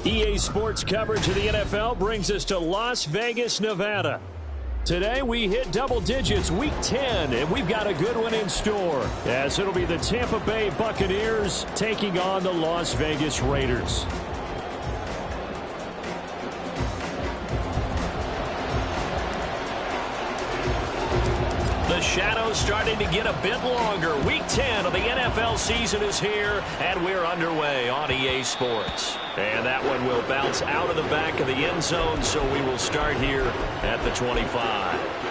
EA Sports coverage of the NFL brings us to Las Vegas, Nevada. Today we hit double digits, Week 10, and we've got a good one in store, as it'll be the Tampa Bay Buccaneers taking on the Las Vegas Raiders. The shadow's starting to get a bit longer. Week 10 of the NFL season is here, and we're underway on EA Sports. And that one will bounce out of the back of the end zone, so we will start here at the 25.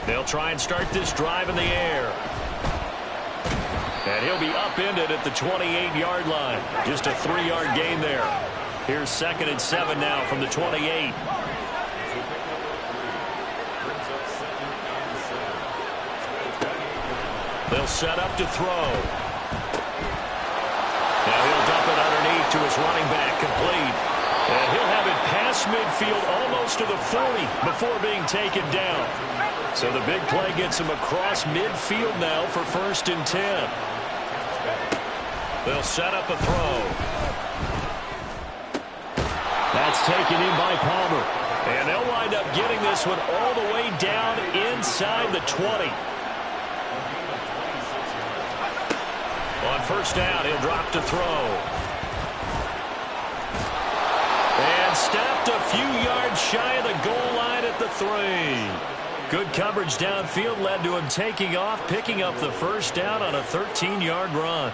They'll try and start this drive in the air. And he'll be upended at the 28-yard line. Just a 3-yard gain there. Here's 2nd and 7 now from the 28. They'll set up to throw. Now he'll dump it underneath to his running back, complete. And he'll have it past midfield almost to the 40 before being taken down. So the big play gets him across midfield now for 1st and 10. They'll set up a throw. That's taken in by Palmer. And they'll wind up getting this one all the way down inside the 20. On 1st down, he'll drop to throw. And stopped a few yards shy of the goal line at the 3. Good coverage downfield led to him taking off, picking up the 1st down on a 13-yard run.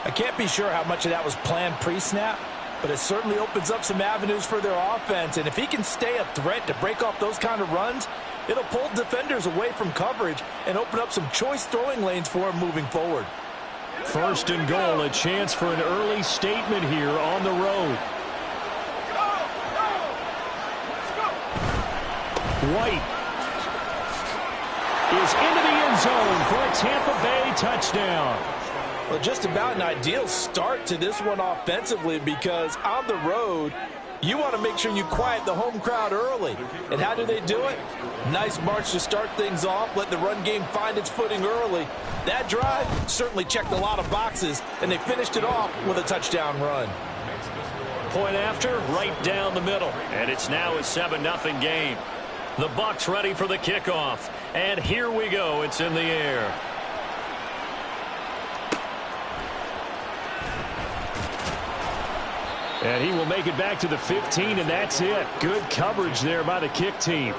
I can't be sure how much of that was planned pre-snap, but it certainly opens up some avenues for their offense. And if he can stay a threat to break off those kind of runs, it'll pull defenders away from coverage and open up some choice throwing lanes for him moving forward. 1st and goal, a chance for an early statement here on the road. White is into the end zone for a Tampa Bay touchdown. Well, just about an ideal start to this one offensively, because on the road, you want to make sure you quiet the home crowd early. And how do they do it? Nice march to start things off, let the run game find its footing early. That drive certainly checked a lot of boxes, and they finished it off with a touchdown run. Point after, right down the middle. And it's now a 7-0 game. The Bucs ready for the kickoff. And here we go. It's in the air. And he will make it back to the 15, and that's it. Good coverage there by the kick team.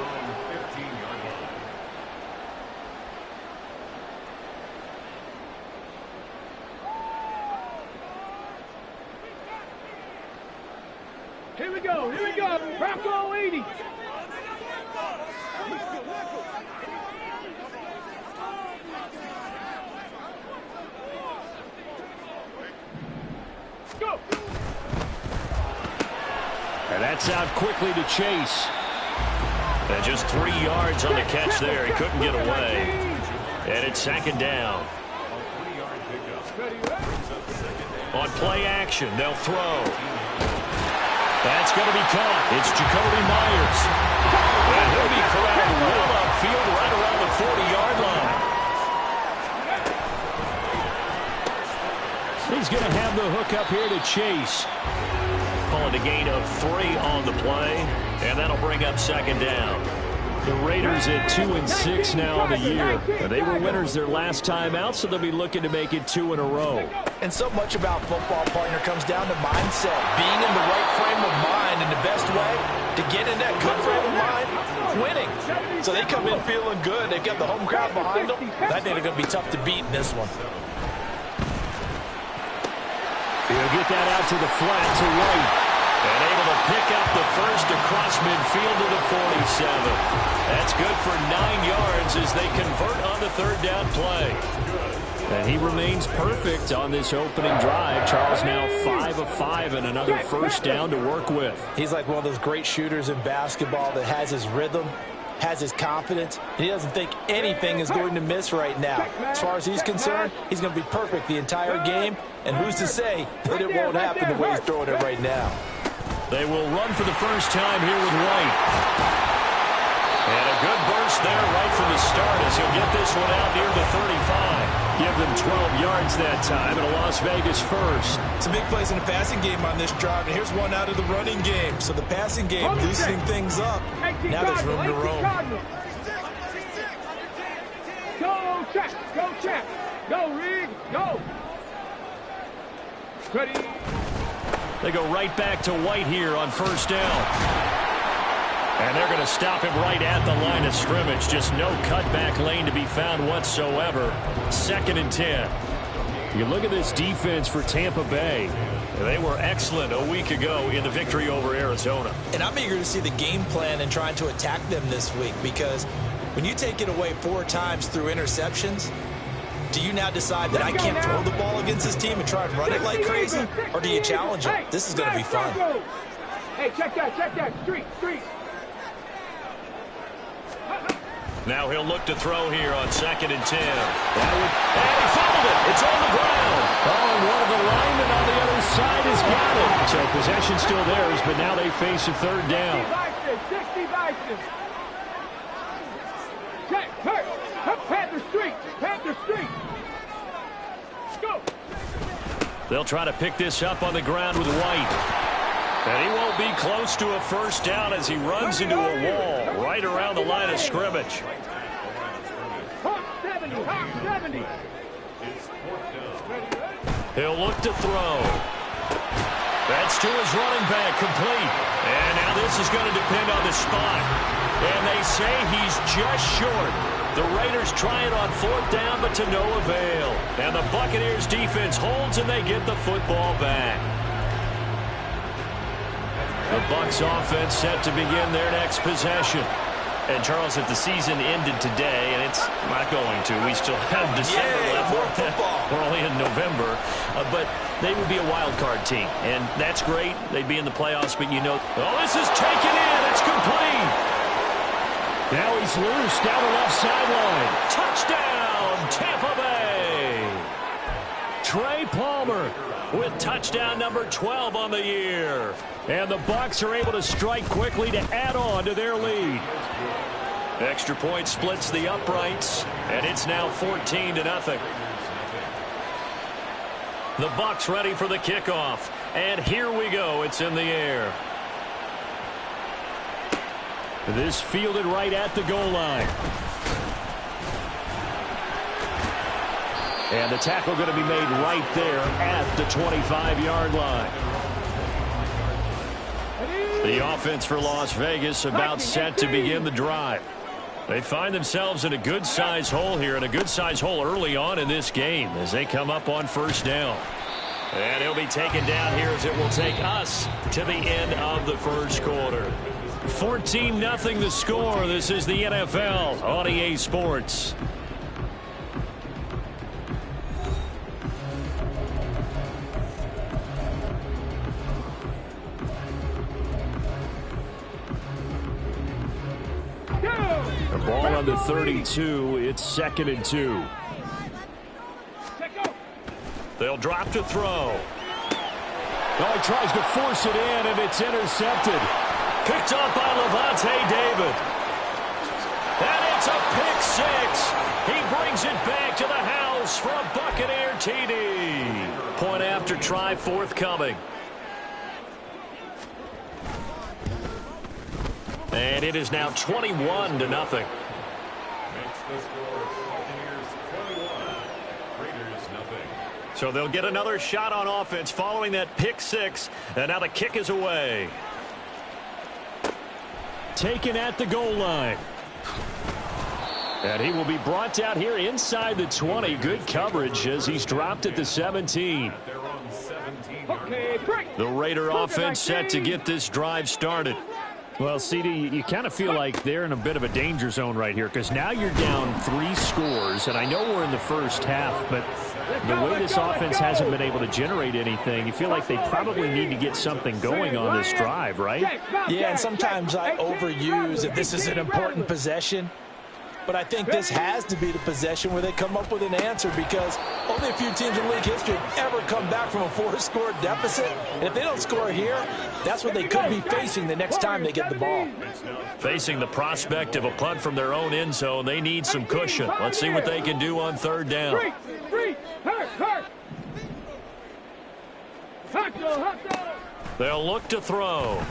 Here we go. Here we go. Bronco 80. Go. And that's out quickly to Chase. And just 3 yards on the catch there. He couldn't get away. And it's 2nd down. On play action, they'll throw. That's going to be caught. It's Jacoby Myers. And he'll be corralled well upfield right around the 40-yard line. He's going to have the hook up here to Chase. Call it a gain of 3 on the play, and that'll bring up 2nd down. The Raiders at 2-6 now on the year. They were winners their last time out, so they'll be looking to make it 2 in a row. And so much about football, partner, comes down to mindset. Being in the right frame of mind, and the best way to get in that good frame of mind, winning. So they come in feeling good. They've got the home crowd behind them. I think they're going to be tough to beat in this one. He'll get that out to the flat to White. And able to pick up the 1st across midfield to the 47. That's good for 9 yards as they convert on the 3rd down play. And he remains perfect on this opening drive. Charles now 5 of 5 and another first down to work with. He's like one of those great shooters in basketball that has his rhythm, has his confidence, and he doesn't think anything is going to miss right now. As far as he's concerned, he's going to be perfect the entire game, and who's to say that it won't happen the way he's throwing it right now. They will run for the first time here with White. And a good burst there right from the start as he'll get this one out near the 35. Give them 12 yards that time and a Las Vegas first. It's a big place in the passing game on this drive, and here's one out of the running game. So the passing game loosening things up. Now there's room to roam. Go, check. Go, check. Go, Reed. Go. Ready. They go right back to White here on first down. And they're going to stop him right at the line of scrimmage. Just no cutback lane to be found whatsoever. 2nd and 10. You look at this defense for Tampa Bay. They were excellent a week ago in the victory over Arizona. And I'm eager to see the game plan and trying to attack them this week, because when you take it away 4 times through interceptions, do you now decide that I can't throw the ball against this team and try and run it like crazy? Or do you challenge them? This is going to be fun. Hey, check that. Street. Now he'll look to throw here on 2nd and 10. And he fumbled it. It's on the ground. Oh, and one of the linemen on the other side has got it. So possession still theirs, but now they face a 3rd down. 60 Bison. Check. Panther Street. Go. They'll try to pick this up on the ground with White. And he won't be close to a first down as he runs into a wall right around the line of scrimmage. Hawk 70. He'll look to throw. That's to his running back, complete. And now this is going to depend on the spot. And they say he's just short. The Raiders try it on 4th down, but to no avail. And the Buccaneers defense holds, and they get the football back. The Bucs offense set to begin their next possession. And, Charles, if the season ended today, and it's not going to, we still have December left. More football. We're only in November. But they would be a wild card team. And that's great. They'd be in the playoffs, but this is taken in. It's complete. Now he's loose down the left sideline. Touchdown, Tampa Bay. Trey Palmer with touchdown number 12 on the year. And the Bucs are able to strike quickly to add on to their lead. Extra point splits the uprights, and it's now 14-0. The Bucs ready for the kickoff. And here we go. It's in the air. This fielded right at the goal line. And the tackle going to be made right there at the 25-yard line. The offense for Las Vegas about set to begin the drive. They find themselves in a good-sized hole here, and a good-sized hole early on in this game as they come up on first down. And he'll be taken down here as it will take us to the end of the first quarter. 14-0 the score. This is the NFL on EA Sports. The ball on the 32. It's 2nd and 2. They'll drop to throw. Oh, he tries to force it in, and it's intercepted. Picked up by Levante David. And it's a pick 6. He brings it back to the house for a Buccaneer TD. Point after try forthcoming. And it is now 21-0. So they'll get another shot on offense following that pick 6. And now the kick is away. Taken at the goal line. And he will be brought down here inside the 20. Good coverage as he's dropped at the 17. The Raider offense set to get this drive started. Well, CD, you kind of feel like they're in a bit of a danger zone right here because now you're down 3 scores, and I know we're in the first half, but the way this offense hasn't been able to generate anything, you feel like they probably need to get something going on this drive, right? Yeah, and sometimes I overuse if this is an important possession. But I think this has to be the possession where they come up with an answer because only a few teams in league history have ever come back from a 4-score deficit. And if they don't score here, that's what they could be facing the next time they get the ball. Facing the prospect of a punt from their own end zone, they need some cushion. Let's see what they can do on 3rd down. They'll look to throw.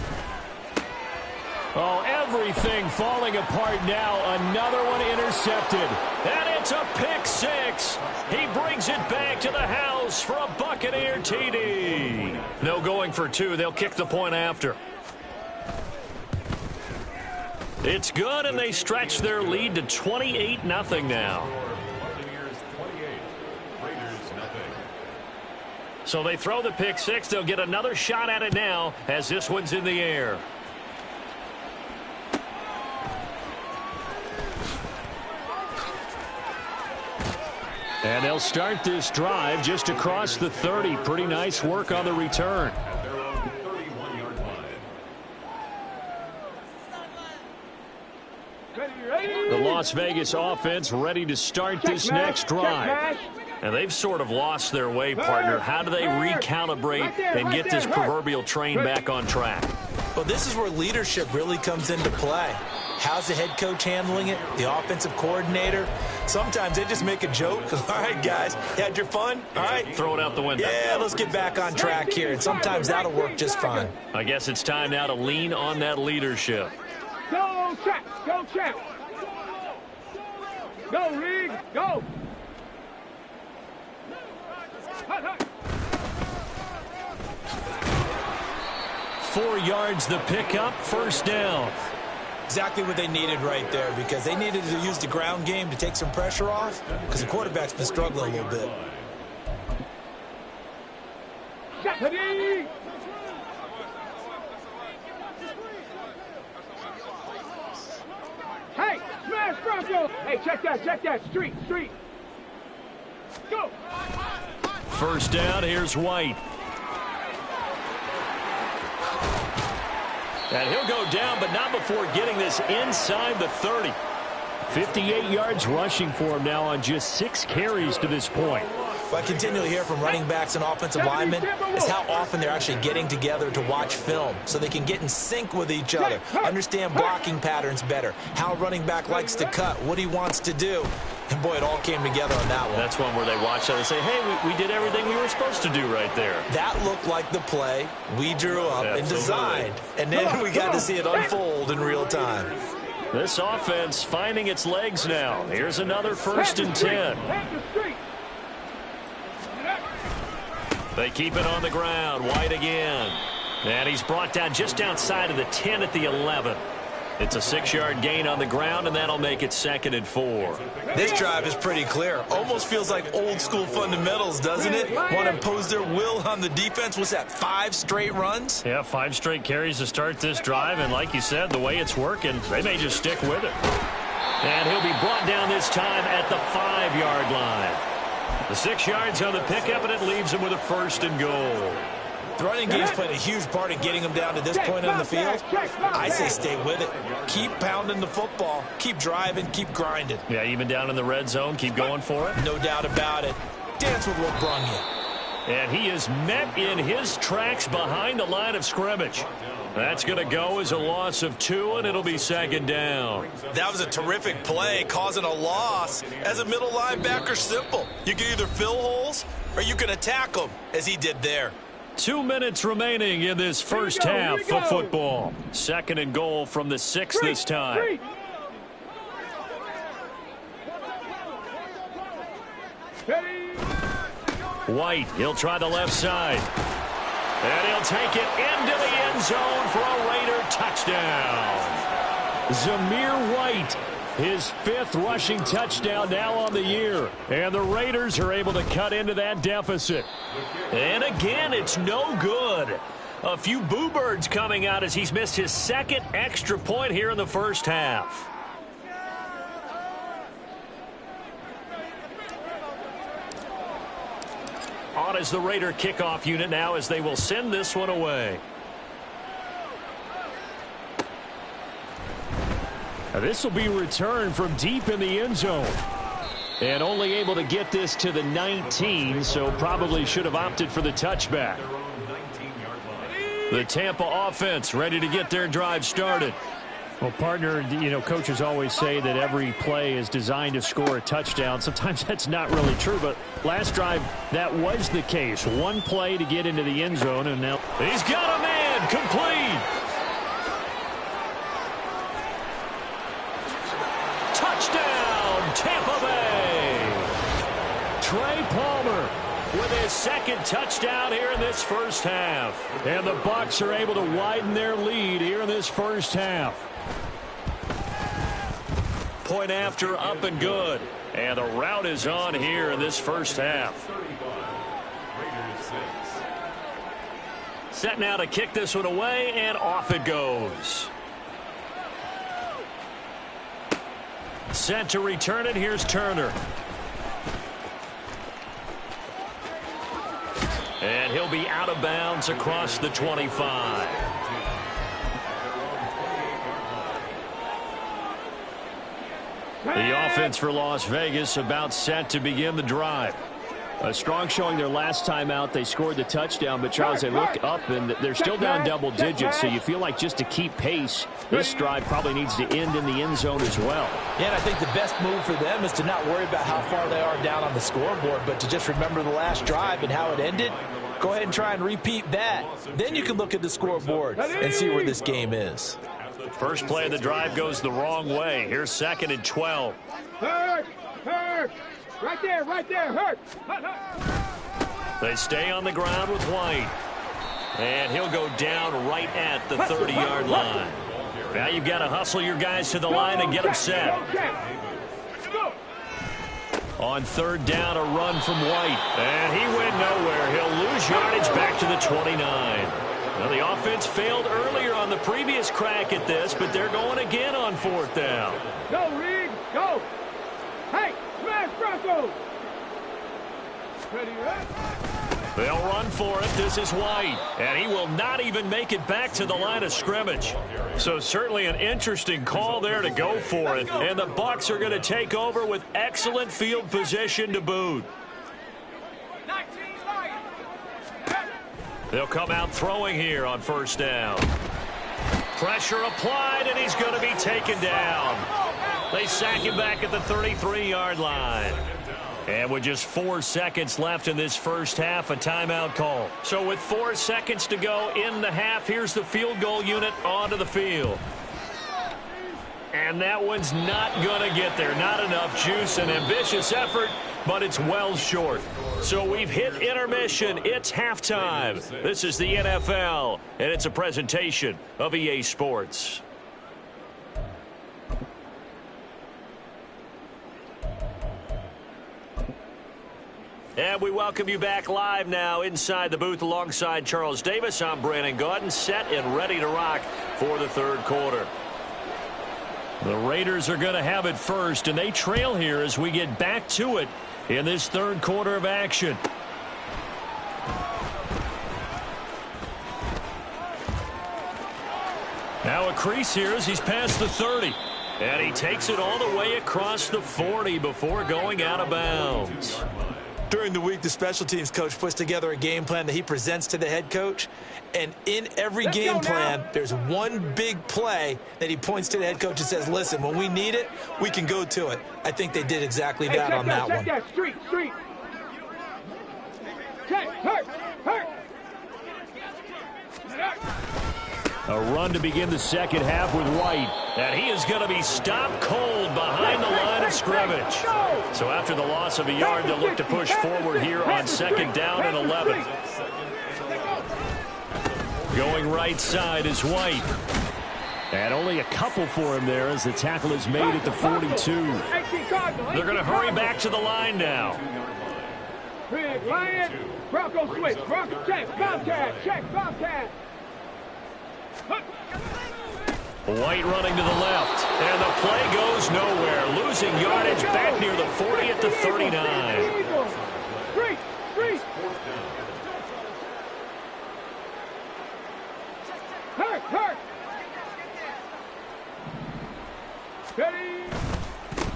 Oh, everything falling apart now. Another one intercepted. And it's a pick 6. He brings it back to the house for a Buccaneer TD. No going for 2. They'll kick the point after. It's good, and they stretch their lead to 28-0 now. So they throw the pick 6. They'll get another shot at it now as this one's in the air. And they'll start this drive just across the 30. Pretty nice work on the return. The Las Vegas offense ready to start this next drive. And they've sort of lost their way, partner. How do they recalibrate and get this proverbial train back on track? Well, this is where leadership really comes into play. How's the head coach handling it? The offensive coordinator? Sometimes they just make a joke. All right, guys, you had your fun? All right. Throw it out the window. Yeah, let's get back on track here. And sometimes that'll work just fine. I guess it's time now to lean on that leadership. Go, check. Go, check. Go, Reed. Go. 4 yards the pickup, 1st down. Exactly what they needed right there because they needed to use the ground game to take some pressure off because the quarterback's been struggling a little bit. Hey, smash Bronco. Hey, check that. Street. Go. 1st down, here's White. And he'll go down, but not before getting this inside the 30. 58 yards rushing for him now on just 6 carries to this point. What I continually hear from running backs and offensive linemen is how often they're actually getting together to watch film so they can get in sync with each other, understand blocking patterns better, how a running back likes to cut, what he wants to do. And, boy, it all came together on that one. That's one where they watch that and say, hey, we did everything we were supposed to do right there. That looked like the play we drew up and designed. And then we got to see it unfold in real time. This offense finding its legs now. Here's another 1st and 10. They keep it on the ground. White again. And he's brought down just outside of the 10 at the 11. It's a 6-yard gain on the ground, and that'll make it 2nd and 4. This drive is pretty clear. Almost feels like old-school fundamentals, doesn't it? Want to impose their will on the defense. What's that, 5 straight runs? Yeah, 5 straight carries to start this drive, and like you said, the way it's working, they may just stick with it. And he'll be brought down this time at the 5-yard line. The 6 yards on the pickup, and it leaves him with a 1st and goal. The running game's played a huge part in getting them down to this point on the field. I say stay with it. Keep pounding the football. Keep driving. Keep grinding. Yeah, even down in the red zone, keep going for it. No doubt about it. Dance with what brung you. And he is met in his tracks behind the line of scrimmage. That's going to go as a loss of 2, and it'll be 2nd down. That was a terrific play, causing a loss. As a middle linebacker, simple. You can either fill holes or you can attack them, as he did there. 2 minutes remaining in this first half of football. 2nd and goal from the 6 this time. White, he'll try the left side. And he'll take it into the end zone for a Raider touchdown. Zamir White, his 5th rushing touchdown now on the year. And the Raiders are able to cut into that deficit. And again, it's no good. A few boo birds coming out as he's missed his second extra point here in the first half. On is the Raider kickoff unit now as they will send this one away. This will be returned from deep in the end zone. And only able to get this to the 19, so probably should have opted for the touchback. The Tampa offense ready to get their drive started. Well, partner, you know, coaches always say that every play is designed to score a touchdown. Sometimes that's not really true, but last drive, that was the case. One play to get into the end zone, and now he's got a man complete. Touchdown, Tampa Bay. Trey Palmer with his second touchdown here in this first half. And the Bucs are able to widen their lead here in this first half. Point after, up and good. And the route is on here in this first half. Set now to kick this one away, and off it goes. Set to return it. Here's Turner. And he'll be out of bounds across the 25. The offense for Las Vegas about set to begin the drive. A strong showing their last time out. They scored the touchdown, but Charles, they look up and they're still down double digits, so you feel like just to keep pace, this drive probably needs to end in the end zone as well. Yeah, and I think the best move for them is to not worry about how far they are down on the scoreboard, but to just remember the last drive and how it ended. Go ahead and try and repeat that. Then you can look at the scoreboard and see where this game is. First play of the drive goes the wrong way. Here's 2nd and 12. Hurt! Hurt! Right there, hurt! They stay on the ground with White. And he'll go down right at the 30-yard line. Now you've got to hustle your guys to the line and get them set. On 3rd down, a run from White. And he went nowhere. He'll lose yardage back to the 29. Now the offense failed earlier on the previous crack at this, but they're going again on 4th down. Go, Reed, go! Hey, smash Broncos! Ready, right? They'll run for it. This is White. And he will not even make it back to the line of scrimmage. So certainly an interesting call there to go for it. And the Bucs are going to take over with excellent field position to boot. They'll come out throwing here on 1st down. Pressure applied, and he's going to be taken down. They sack him back at the 33-yard line. And with just 4 seconds left in this first half, a timeout call. So with 4 seconds to go in the half, here's the field goal unit onto the field. And that one's not going to get there. Not enough juice. An ambitious effort, but it's well short. So we've hit intermission. It's halftime. This is the NFL, and it's a presentation of EA Sports. And we welcome you back live now inside the booth alongside Charles Davis. I'm Brandon Gaudin, set and ready to rock for the 3rd quarter. The Raiders are going to have it first, and they trail here as we get back to it in this 3rd quarter of action. Now a crease here as he's past the 30. And he takes it all the way across the 40 before going out of bounds. During the week, the special teams coach puts together a game plan that he presents to the head coach. And in every game plan, there's one big play that he points to the head coach and says, listen, when we need it, we can go to it. I think they did exactly that on that one. Check that, street. Check, hurt. A run to begin the second half with White. And he is going to be stopped cold behind the line of scrimmage. So after the loss of a yard, they'll look to push forward here on 2nd down and 11. Going right side is White. And only a couple for him there as the tackle is made at the 42. They're going to hurry back to the line now. Red Lion, Bronco switch, Bronco check, Bobcat, White running to the left, and the play goes nowhere. Losing yardage back near the 40 at the 39.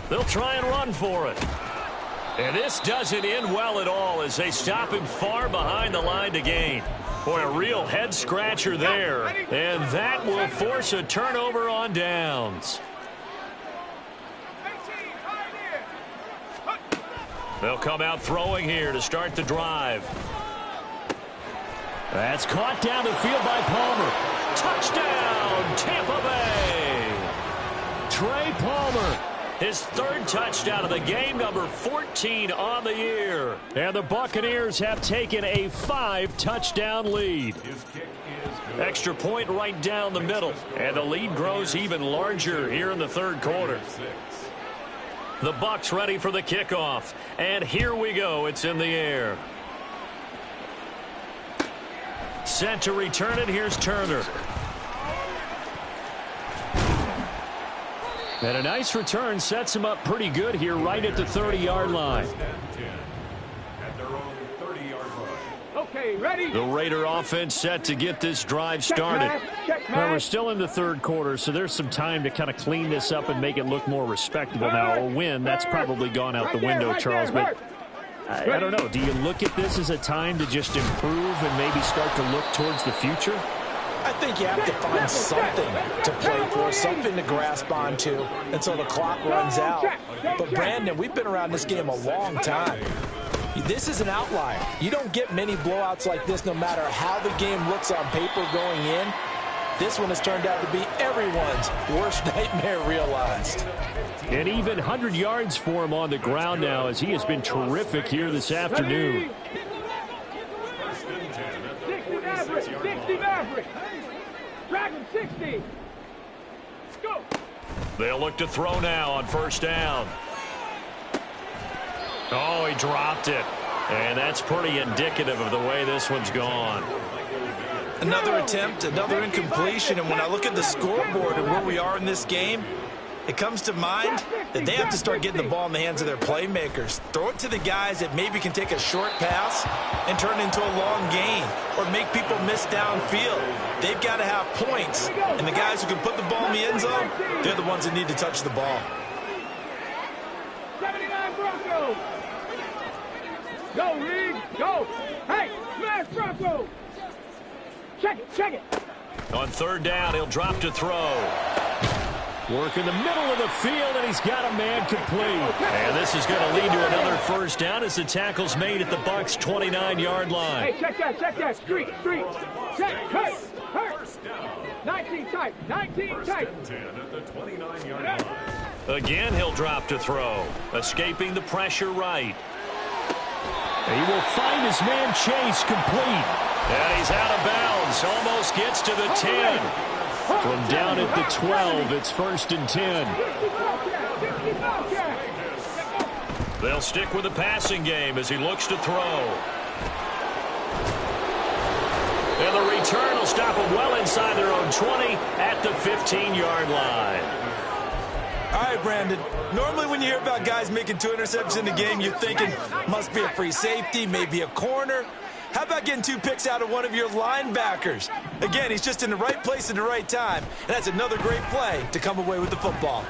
They'll try and run for it. And this doesn't end well at all as they stop him far behind the line to gain. Boy, a real head-scratcher there. And that will force a turnover on downs. They'll come out throwing here to start the drive. That's caught down the field by Palmer. Touchdown, Tampa Bay. Trey Palmer. His third touchdown of the game, number 14 on the year. And the Buccaneers have taken a 5-touchdown lead. Extra point right down the middle. And the lead grows even larger here in the third quarter. The Bucs ready for the kickoff. And here we go. It's in the air. Set to return it. Here's Turner. And a nice return sets him up pretty good here right at the 30-yard line. Okay, ready? The Raider offense set to get this drive started. Well, we're still in the third quarter, so there's some time to kind of clean this up and make it look more respectable. Now, a win, that's probably gone out the window, Charles, but I don't know. Do you look at this as a time to just improve and maybe start to look towards the future? I think you have to find something to play for, something to grasp onto until the clock runs out. But, Brandon, we've been around this game a long time. This is an outlier. You don't get many blowouts like this no matter how the game looks on paper going in. This one has turned out to be everyone's worst nightmare realized. And even 100 yards for him on the ground now as he has been terrific here this afternoon. 60 Maverick. Dragon 60. Go. They'll look to throw now on first down. Oh, he dropped it. And that's pretty indicative of the way this one's gone. Another attempt, another incompletion, and when I look at the scoreboard and where we are in this game, it comes to mind that they have to start getting the ball in the hands of their playmakers. Throw it to the guys that maybe can take a short pass and turn it into a long gain or make people miss downfield. They've got to have points, and the guys who can put the ball in the end zone, they're the ones that need to touch the ball. 79 Broncos. Go, Reed, go. Hey, smash Broncos. Check it. On third down, he'll drop to throw. Work in the middle of the field, and he's got a man complete. And this is going to lead to another first down as the tackle's made at the Bucs' 29-yard line. Hey, check that. Street. Check, hurt. 19 tight. Again, he'll drop to throw. Escaping the pressure right. He will find his man Chase complete. And he's out of bounds. Almost gets to the 10. From down at the 12, it's 1st and 10. They'll stick with the passing game as he looks to throw. And the return will stop them well inside their own 20 at the 15-yard line. All right, Brandon. Normally when you hear about guys making 2 interceptions in the game, you're thinking must be a free safety, maybe a corner. How about getting 2 picks out of one of your linebackers? Again, he's just in the right place at the right time, and that's another great play to come away with the football.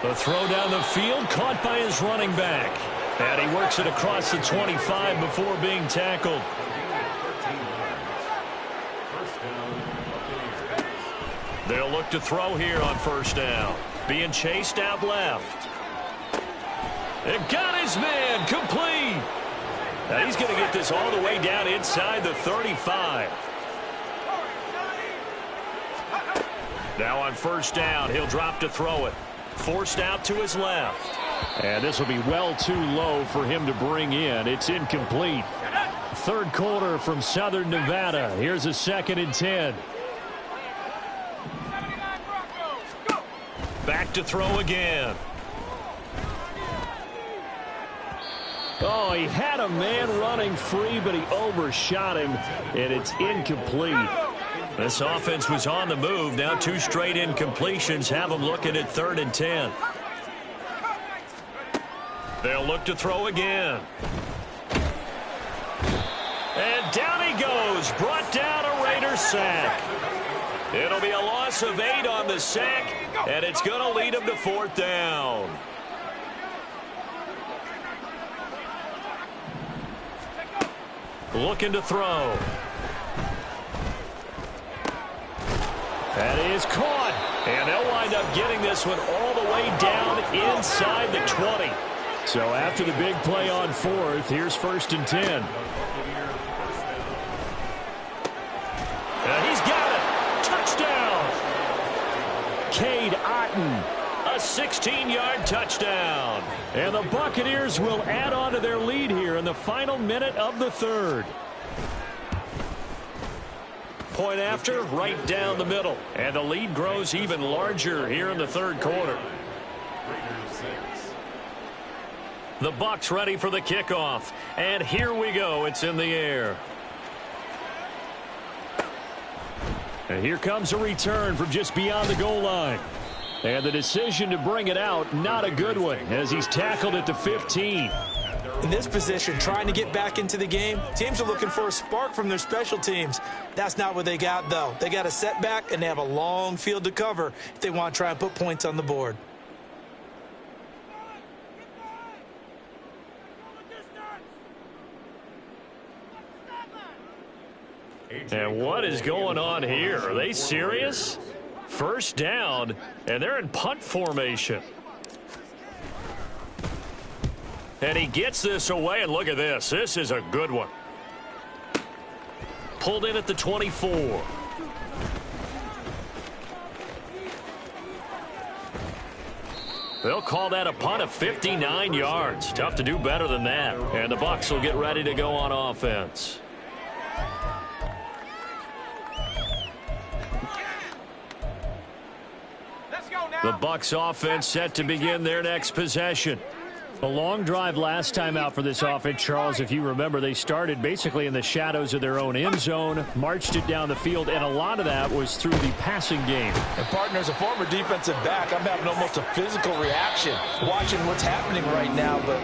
The throw down the field caught by his running back. And he works it across the 25 before being tackled. They'll look to throw here on first down. Being chased out left. And got his man complete. Now he's going to get this all the way down inside the 35. Now on first down, he'll drop to throw it. Forced out to his left. And this will be well too low for him to bring in. It's incomplete. Third quarter from Southern Nevada. Here's a 2nd and 10. Back to throw again. Oh, he had a man running free, but he overshot him, and it's incomplete. This offense was on the move. Now 2 straight incompletions have them looking at 3rd and 10. They'll look to throw again. And down he goes. Brought down a Raider sack. It'll be a loss of 8 on the sack, and it's going to lead him to 4th down. Looking to throw. That is caught. And they'll wind up getting this one all the way down inside the 20. So after the big play on 4th, here's 1st and 10. And he's got it. Touchdown. Cade Otton. A 16-yard touchdown. And the Buccaneers will add on to their lead here in the final minute of the 3rd. Point after, right down the middle. And the lead grows even larger here in the 3rd quarter. The Bucs ready for the kickoff. And here we go. It's in the air. And here comes a return from just beyond the goal line. And the decision to bring it out, not a good one, as he's tackled at the 15. In this position, trying to get back into the game, teams are looking for a spark from their special teams. That's not what they got, though. They got a setback, and they have a long field to cover if they want to try and put points on the board. And what is going on here? Are they serious? 1st down, and they're in punt formation. And he gets this away, and look at this. This is a good one. Pulled in at the 24. They'll call that a punt of 59 yards. Tough to do better than that. And the Bucs will get ready to go on offense. The Bucs offense set to begin their next possession. A long drive last time out for this offense, Charles. If you remember, they started basically in the shadows of their own end zone, marched it down the field, and a lot of that was through the passing game. And, partner, as a former defensive back, I'm having almost a physical reaction watching what's happening right now. But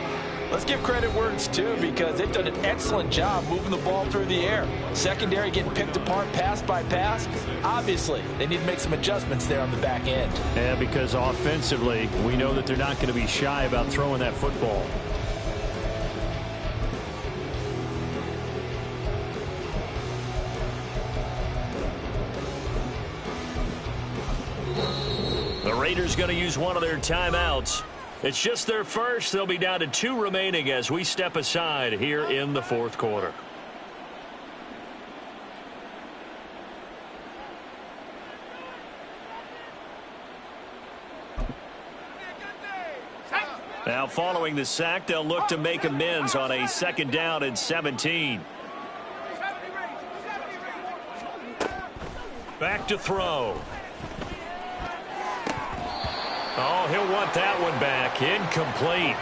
let's give credit where it's due, because they've done an excellent job moving the ball through the air. Secondary getting picked apart pass by pass. Obviously, they need to make some adjustments there on the back end. Yeah, because offensively, we know that they're not going to be shy about throwing that football. The Raiders going to use one of their timeouts. It's just their first. They'll be down to 2 remaining as we step aside here in the 4th quarter. Now following the sack, they'll look to make amends on a 2nd down and 17. Back to throw. Oh, he'll want that one back. Incomplete.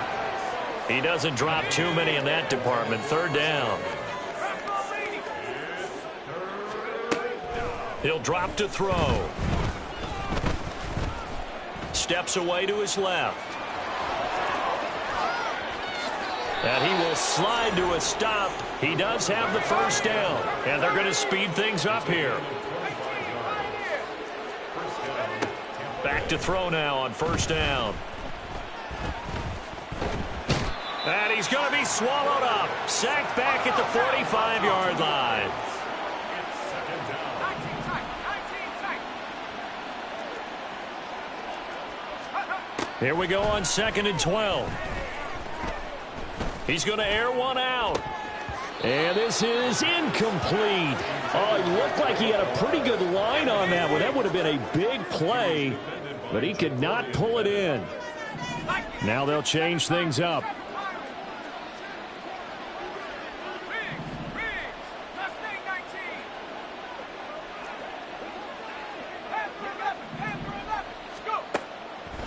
He doesn't drop too many in that department. 3rd down. He'll drop to throw. Steps away to his left. And he will slide to a stop. He does have the 1st down. And they're going to speed things up here. Back to throw now on 1st down. And he's going to be swallowed up. Sacked back at the 45-yard line. Here we go on 2nd and 12. He's going to air one out. And this is incomplete. Oh, it looked like he had a pretty good line on that one. That would have been a big play, but he could not pull it in. Now they'll change things up.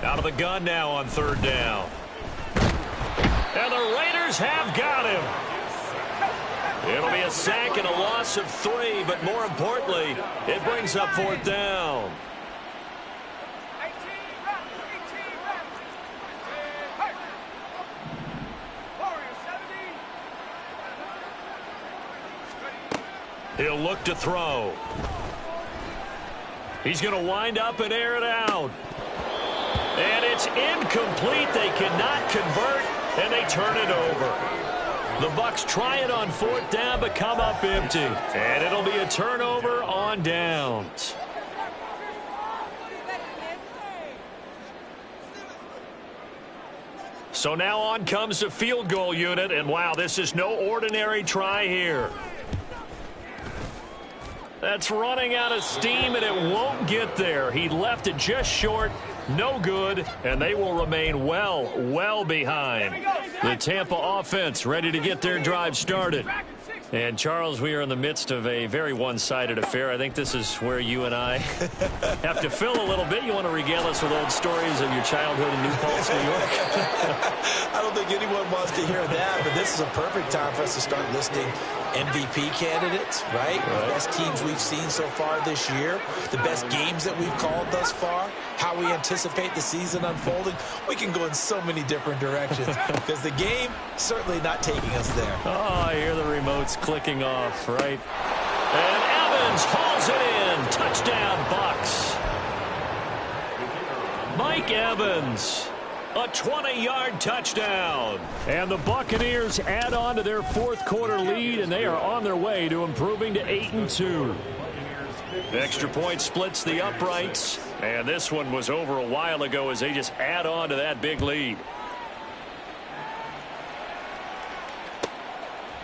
Out of the gun now on 3rd down. And the Raiders have got him. It'll be a sack and a loss of 3, but more importantly, it brings up 4th down. He'll look to throw. He's going to wind up and air it out. And it's incomplete. They cannot convert, and they turn it over. The Bucs try it on 4th down, but come up empty. And it'll be a turnover on downs. So now on comes the field goal unit, and wow, this is no ordinary try here. That's running out of steam, and it won't get there. He left it just short, no good, and they will remain well behind. The Tampa offense ready to get their drive started. And, Charles, we are in the midst of a very one-sided affair. I think this is where you and I have to fill a little bit. You want to regale us with old stories of your childhood in New Paltz, New York? I don't think anyone wants to hear that, but this is a perfect time for us to start listing MVP candidates, right? The best teams we've seen so far this year, the best games that we've called thus far, how we anticipate the season unfolding. We can go in so many different directions because the game certainly not taking us there. Oh, I hear the remotes clicking off, right? And Evans hauls it in. Touchdown, Bucs. Mike Evans. A 20-yard touchdown. And the Buccaneers add on to their 4th quarter lead, and they are on their way to improving to 8-2. Extra point splits the uprights. And this one was over a while ago as they just add on to that big lead.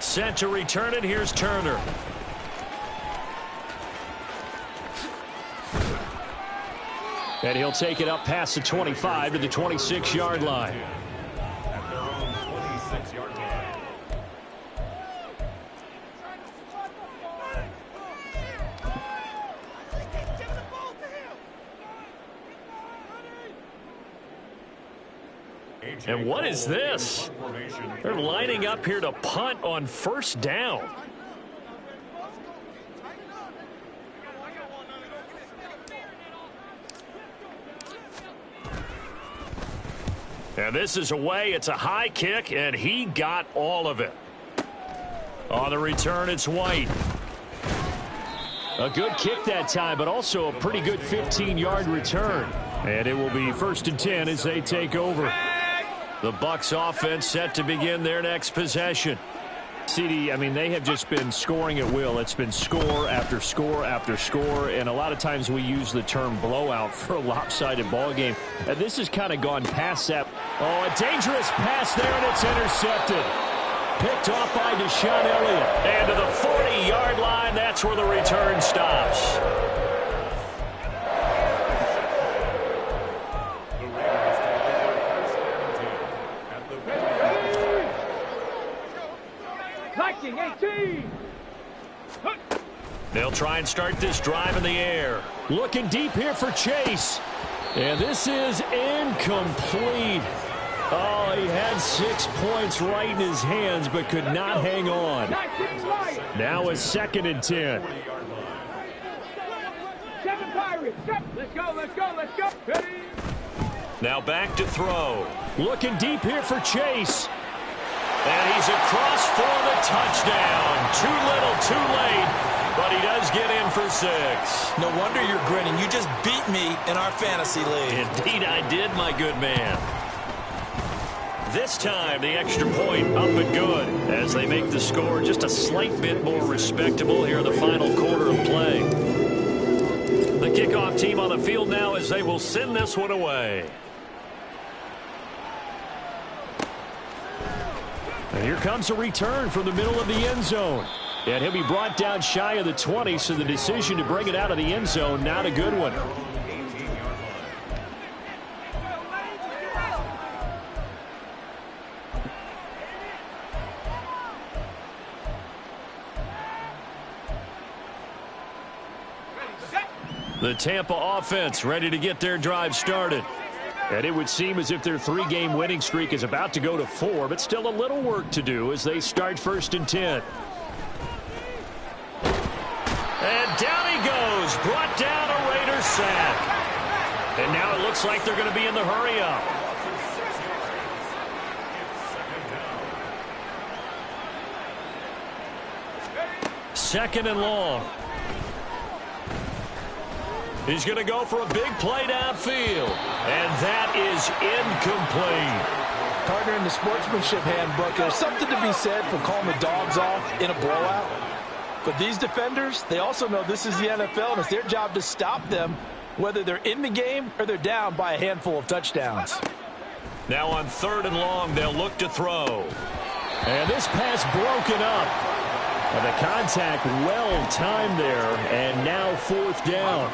Set to return it. Here's Turner. And he'll take it up past the 25 to the 26-yard line. And what is this? They're lining up here to punt on 1st down. And this is away. It's a high kick, and he got all of it. On the return, it's White. A good kick that time, but also a pretty good 15-yard return. And it will be 1st and 10 as they take over. The Bucs offense set to begin their next possession. CD, I mean, they have just been scoring at will. It's been score after score after score, and a lot of times we use the term blowout for a lopsided ball game. And this has kind of gone past that. Oh, a dangerous pass there, and it's intercepted. Picked off by Deshaun Elliott. And to the 40-yard line, that's where the return stops. Liking 18. They'll try and start this drive in the air. Looking deep here for Chase. And this is incomplete. Oh, he had 6 points right in his hands, but could not hang on. Now it's 2nd and 10. 7 Pirates. Let's go, let's go, let's go. Ready? Now back to throw. Looking deep here for Chase. And he's across for the touchdown. Too little, too late, but he does get in for 6. No wonder you're grinning. You just beat me in our fantasy league. Indeed I did, my good man. This time, the extra point up and good as they make the score just a slight bit more respectable here in the final quarter of play. The kickoff team on the field now as they will send this one away. And here comes a return from the middle of the end zone. And he'll be brought down shy of the 20, so the decision to bring it out of the end zone, not a good one. The Tampa offense ready to get their drive started. And it would seem as if their 3-game winning streak is about to go to 4, but still a little work to do as they start 1st and 10. And down he goes. Brought down a Raiders sack. And now it looks like they're going to be in the hurry-up. Second and long. He's going to go for a big play downfield. And that is incomplete. Partner, in the sportsmanship handbook, there's something to be said for calling the dogs off in a blowout. But these defenders, they also know this is the NFL, and it's their job to stop them, whether they're in the game or they're down by a handful of touchdowns. Now on third and long, they'll look to throw. And this pass broken up. And the contact well timed there, and now fourth down.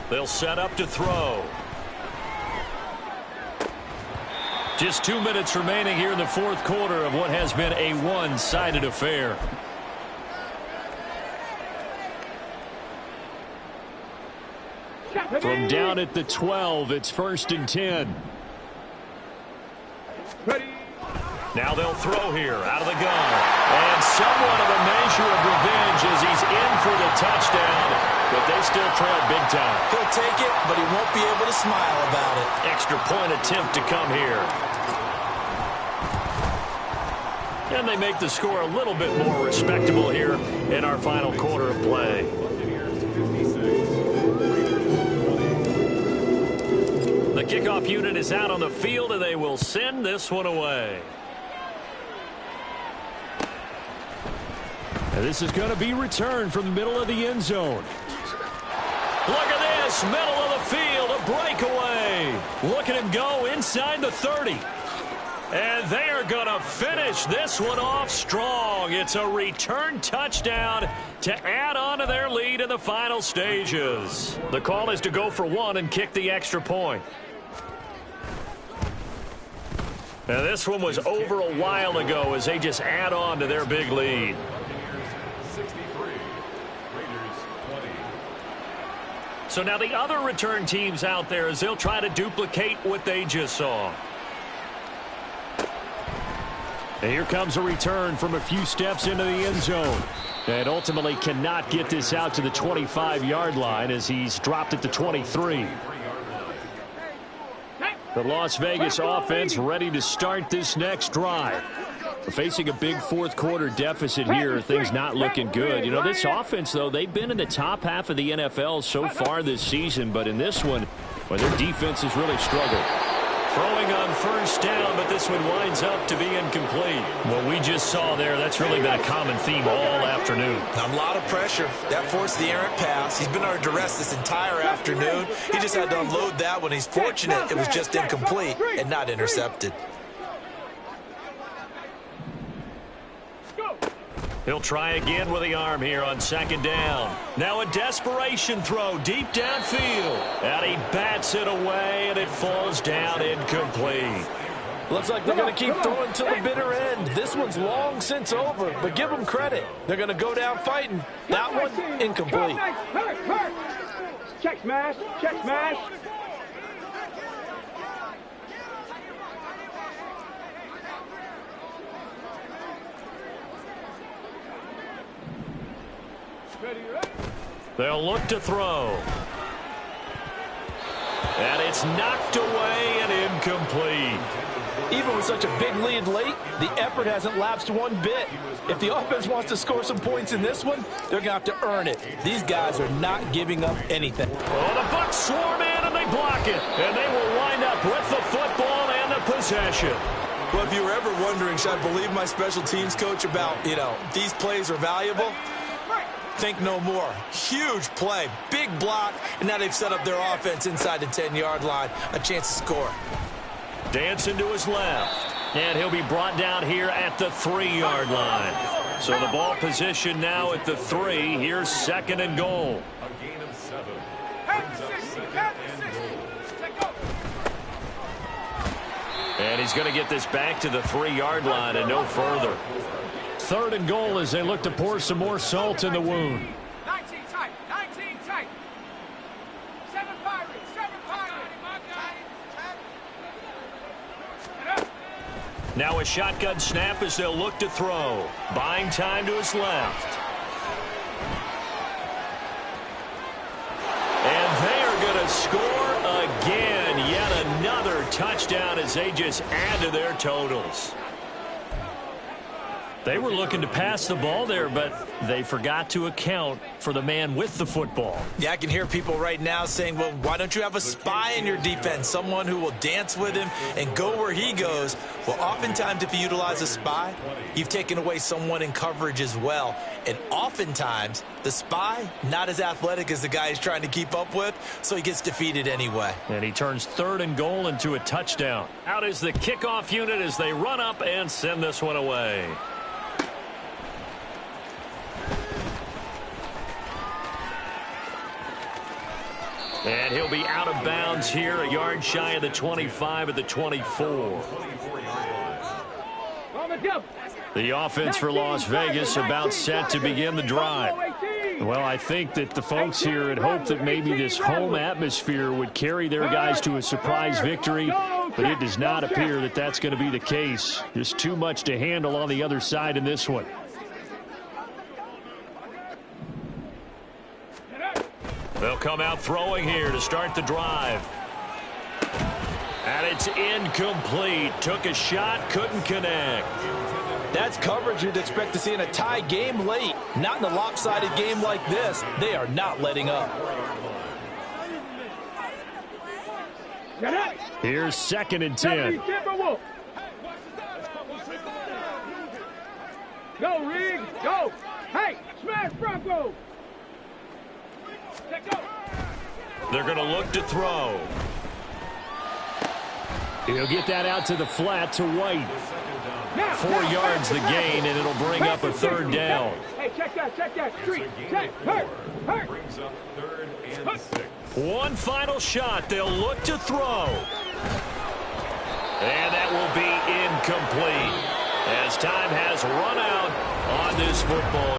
They'll set up to throw. Just 2 minutes remaining here in the fourth quarter of what has been a one-sided affair. From down at the 12, it's 1st and 10. Now they'll throw here out of the gun. And somewhat of a measure of revenge as he's in for the touchdown. But they still trail big time. He'll take it, but he won't be able to smile about it. Extra point attempt to come here. And they make the score a little bit more respectable here in our final quarter of play. The kickoff unit is out on the field, and they will send this one away. And this is going to be returned from the middle of the end zone. Look at this, middle of the field, a breakaway. Look at him go inside the 30. And they are going to finish this one off strong. It's a return touchdown to add on to their lead in the final stages. The call is to go for one and kick the extra point. Now this one was over a while ago as they just add on to their big lead. So now the other return teams out there as they'll try to duplicate what they just saw. And here comes a return from a few steps into the end zone. And ultimately cannot get this out to the 25-yard line as he's dropped it to 23. The Las Vegas offense ready to start this next drive. We're facing a big fourth quarter deficit here. Things not looking good. You know, this offense, though, they've been in the top half of the NFL so far this season. But in this one, well, their defense has really struggled. Throwing on first down, but this one winds up to be incomplete. What we just saw there, that's really been a common theme all afternoon. A lot of pressure. That forced the errant pass. He's been under duress this entire afternoon. He just had to unload that one. He's fortunate it was just incomplete and not intercepted. He'll try again with the arm here on second down. Now a desperation throw deep downfield. And he bats it away, and it falls down incomplete. Looks like they're going to keep throwing to the bitter end. This one's long since over, but give them credit. They're going to go down fighting. That one, incomplete. Check smash, check smash. They'll look to throw. And it's knocked away and incomplete. Even with such a big lead late, the effort hasn't lapsed one bit. If the offense wants to score some points in this one, they're going to have to earn it. These guys are not giving up anything. Oh, the Bucs swarm in and they block it. And they will wind up with the football and the possession. Well, if you were ever wondering, should I believe my special teams coach about, these plays are valuable? Think no more. Huge play, big block, and now they've set up their offense inside the 10-yard line. A chance to score. Dancing to his left. And he'll be brought down here at the 3-yard line. So the ball position now at the 3. Here's second and goal. A gain of 7. And he's going to get this back to the 3-yard line and no further. Third and goal as they look to pour some more salt in the wound. 19 tight, 19 tight. 7 Pirates, 7 Pirates. Now a shotgun snap as they'll look to throw. Buying time to his left. And they are going to score again. Yet another touchdown as they just add to their totals. They were looking to pass the ball there, but they forgot to account for the man with the football. Yeah, I can hear people right now saying, well, why don't you have a spy in your defense, someone who will dance with him and go where he goes? Well, oftentimes if you utilize a spy, you've taken away someone in coverage as well. And oftentimes, the spy, not as athletic as the guy he's trying to keep up with, so he gets defeated anyway. And he turns 3rd and goal into a touchdown. Out is the kickoff unit as they run up and send this one away. And he'll be out of bounds here, a yard shy of the 25 at the 24. The offense for Las Vegas about set to begin the drive. Well, I think that the folks here had hoped that maybe this home atmosphere would carry their guys to a surprise victory, but it does not appear that that's going to be the case. Just too much to handle on the other side in this one. They'll come out throwing here to start the drive. And it's incomplete. Took a shot, couldn't connect. That's coverage you'd expect to see in a tie game late. Not in a lopsided game like this. They are not letting up. Here's 2nd and 10. Go, Riggs, go. Hey, smash Bronco. They're going to look to throw. He'll get that out to the flat to White. 4 yards the gain, and it'll bring up a 3rd down. Hey, check that. Street, check, hurt. One final shot. They'll look to throw. And that will be incomplete as time has run out on this football.